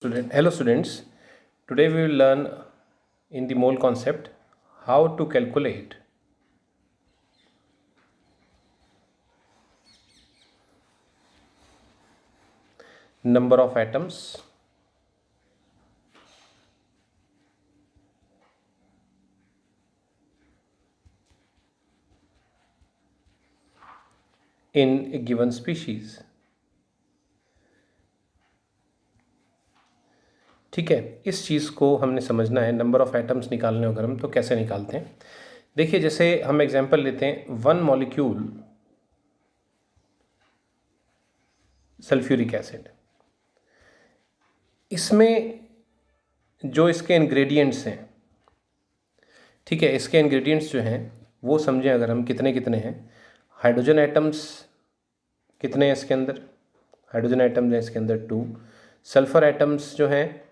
Hello students, today we will learn in the mole concept how to calculate number of atoms in a given species. ठीक है, इस चीज़ को हमने समझना है। नंबर ऑफ एटम्स निकालने अगर हम तो कैसे निकालते हैं, देखिए जैसे हम एग्जांपल लेते हैं वन मॉलिक्यूल सल्फ्यूरिक एसिड। इसमें जो इसके इंग्रेडिएंट्स हैं, ठीक है, इसके इंग्रेडिएंट्स जो हैं वो समझें अगर हम कितने कितने हैं। हाइड्रोजन एटम्स कितने हैं इसके अंदर, हाइड्रोजन एटम्स हैं इसके अंदर 2। सल्फर एटम्स जो हैं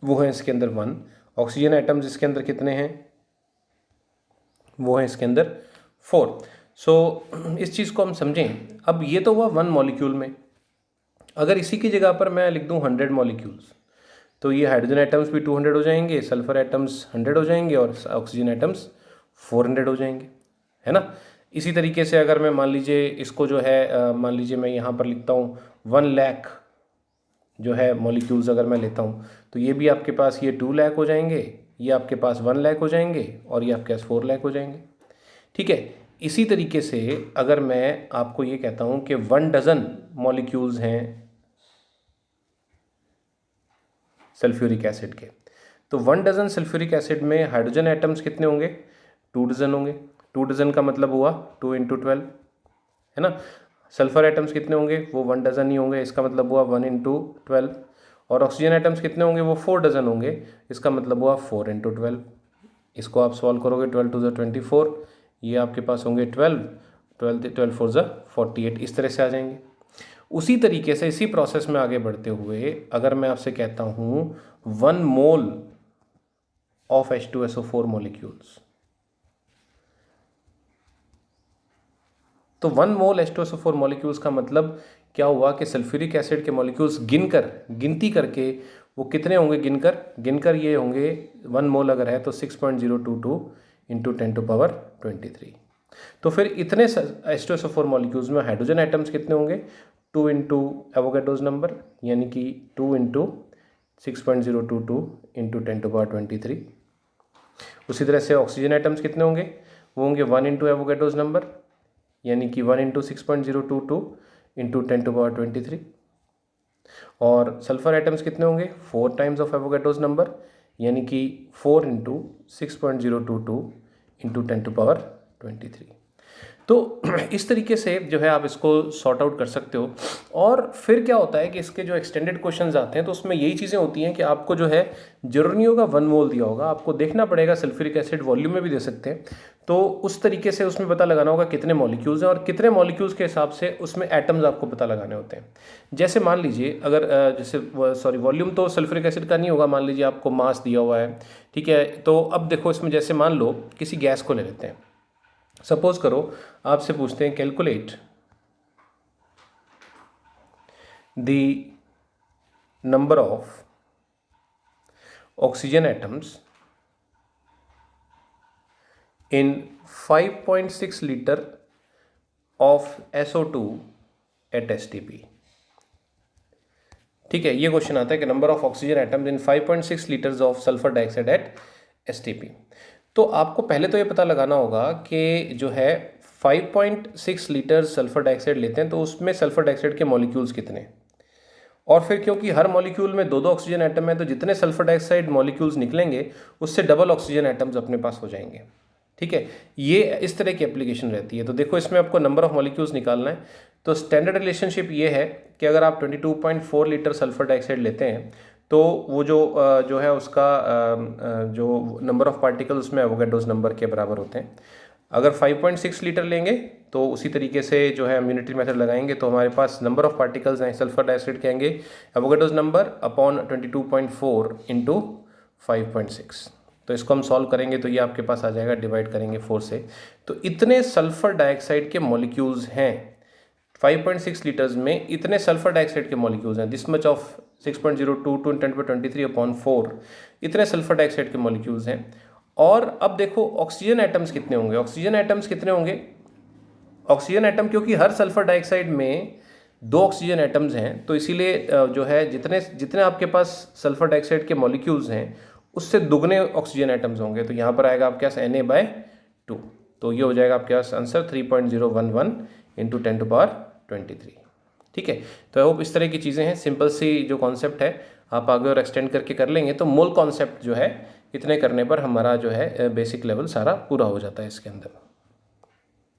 वो हैं इसके अंदर 1। ऑक्सीजन एटम्स इसके अंदर कितने हैं, वो हैं इसके अंदर 4। सो इस चीज़ को हम समझें। अब ये तो हुआ वन मॉलिक्यूल में। अगर इसी की जगह पर मैं लिख दूं 100 मॉलिक्यूल्स, तो ये हाइड्रोजन एटम्स भी 200 हो जाएंगे, सल्फर एटम्स 100 हो जाएंगे और ऑक्सीजन एटम्स 400 हो जाएंगे, है ना। इसी तरीके से अगर मैं मान लीजिए इसको जो है मान लीजिए मैं यहाँ पर लिखता हूँ 1 लाख जो है मॉलिक्यूल्स अगर मैं लेता हूँ, तो ये भी आपके पास ये 2 लाख हो जाएंगे, ये आपके पास 1 लाख हो जाएंगे और ये आपके पास 4 लाख हो जाएंगे। ठीक है, इसी तरीके से अगर मैं आपको ये कहता हूँ कि 1 डज़न मॉलिक्यूल्स हैं सल्फ्यूरिक एसिड के, तो 1 डज़न सल्फ्यूरिक एसिड में हाइड्रोजन एटम्स कितने होंगे, 2 डज़न होंगे। 2 डज़न का मतलब हुआ 2 × 12, है ना। सल्फर एटम्स कितने होंगे, वो 1 डज़न ही होंगे, इसका मतलब हुआ 1 × 12। और ऑक्सीजन एटम्स कितने होंगे, वो 4 डज़न होंगे, इसका मतलब हुआ 4 × 12। इसको आप सॉल्व करोगे 12 × 24, ये आपके पास होंगे 12 12 4 48, इस तरह से आ जाएंगे। उसी तरीके से इसी प्रोसेस में आगे बढ़ते हुए अगर मैं आपसे कहता हूँ 1 मोल ऑफ H2SO4 मॉलिक्यूल्स, तो 1 मोल H2SO4 मॉलिक्यूल्स का मतलब क्या हुआ कि सल्फ्यूरिक एसिड के मॉलिक्यूल्स गिनती करके वो कितने होंगे, गिनकर ये होंगे 1 मोल अगर है तो 6.022 × 10⁻23। तो फिर इतने H2SO4 मॉलिक्यूल्स में हाइड्रोजन एटम्स कितने होंगे, 2 × एवोगाड्रोस नंबर, यानी कि 2 × 6.022 × 10⁻23। उसी तरह से ऑक्सीजन एटम्स कितने होंगे, वो होंगे 1 × एवोगाड्रोस नंबर, यानी कि 1 × 6.022 × 10⁻23। और सल्फर एटम्स कितने होंगे, 4 टाइम्स ऑफ एवोगाड्रोस नंबर, यानी कि 4 × 6.022 × 10⁻23। तो इस तरीके से जो है आप इसको सॉर्ट आउट कर सकते हो। और फिर क्या होता है कि इसके जो एक्सटेंडेड क्वेश्चंस आते हैं तो उसमें यही चीज़ें होती हैं कि आपको जो है जरूरी नहीं होगा 1 मोल दिया होगा, आपको देखना पड़ेगा सल्फ्यूरिक एसिड वॉल्यूम में भी दे सकते हैं, तो उस तरीके से उसमें पता लगाना होगा कितने मॉलिक्यूल्स हैं और कितने मॉलिक्यूल्स के हिसाब से उसमें एटम्स आपको पता लगाने होते हैं। जैसे मान लीजिए अगर जैसे वॉल्यूम तो सल्फ्यूरिक एसिड का नहीं होगा, मान लीजिए आपको मास दिया हुआ है, ठीक है। तो अब देखो इसमें जैसे मान लो किसी गैस को ले लेते हैं, सपोज करो आपसे पूछते हैं calculate the number of oxygen atoms in 5.6 litre of SO2 at STP। ठीक है, ये क्वेश्चन आता है कि number of oxygen atoms in 5.6 litres of sulphur dioxide at STP। तो आपको पहले तो ये पता लगाना होगा कि जो है 5.6 लीटर सल्फर डाइऑक्साइड लेते हैं तो उसमें सल्फर डाइऑक्साइड के मॉलिक्यूल्स कितने हैं, और फिर क्योंकि हर मॉलिक्यूल में 2-2 ऑक्सीजन एटम है तो जितने सल्फर डाइऑक्साइड मॉलिक्यूल्स निकलेंगे उससे डबल ऑक्सीजन एटम्स अपने पास हो जाएंगे। ठीक है, ये इस तरह की एप्लीकेशन रहती है। तो देखो इसमें आपको नंबर ऑफ मॉलिक्यूल्स निकालना है, तो स्टैंडर्ड रिलेशनशिप ये है कि अगर आप 22.4 लीटर सल्फर डाइऑक्साइड लेते हैं तो वो जो है उसका जो नंबर ऑफ पार्टिकल उसमें एवोगाड्रोस नंबर के बराबर होते हैं। अगर 5.6 लीटर लेंगे तो उसी तरीके से जो है हम यूनिटरी मेथड लगाएंगे तो हमारे पास नंबर ऑफ पार्टिकल्स हैं सल्फर डाइऑक्साइड के आएंगे एवोगाड्रोस नंबर अपॉन 22.4 × 5.6। तो इसको हम सॉल्व करेंगे तो ये आपके पास आ जाएगा, डिवाइड करेंगे 4 से, तो इतने सल्फर डाइऑक्साइड के मॉलिक्यूल्स हैं 5.6 लीटर्स में इतने सल्फर डाइऑक्साइड के मॉलिक्यूल्स हैं, दिस मच ऑफ 6.022 × 10⁻23/4 इतने सल्फर डाइऑक्साइड के मॉलिक्यूल्स हैं। और अब देखो ऑक्सीजन एटम्स कितने होंगे, ऑक्सीजन एटम्स कितने होंगे, ऑक्सीजन एटम, क्योंकि हर सल्फर डाइऑक्साइड में 2 ऑक्सीजन एटम्स हैं, तो इसीलिए जो है जितने जितने आपके पास सल्फर डाइऑक्साइड के मॉलिक्यूल्स हैं उससे दुगने ऑक्सीजन एटम्स होंगे। तो यहाँ पर आएगा आपके पास Na/2, तो ये हो जाएगा आपके पास आंसर 3.011 × 10⁻23। ठीक है, तो आई होप इस तरह की चीज़ें हैं, सिंपल सी जो कॉन्सेप्ट है आप आगे और एक्सटेंड करके कर लेंगे तो मोल कॉन्सेप्ट जो है इतने करने पर हमारा जो है बेसिक लेवल सारा पूरा हो जाता है इसके अंदर।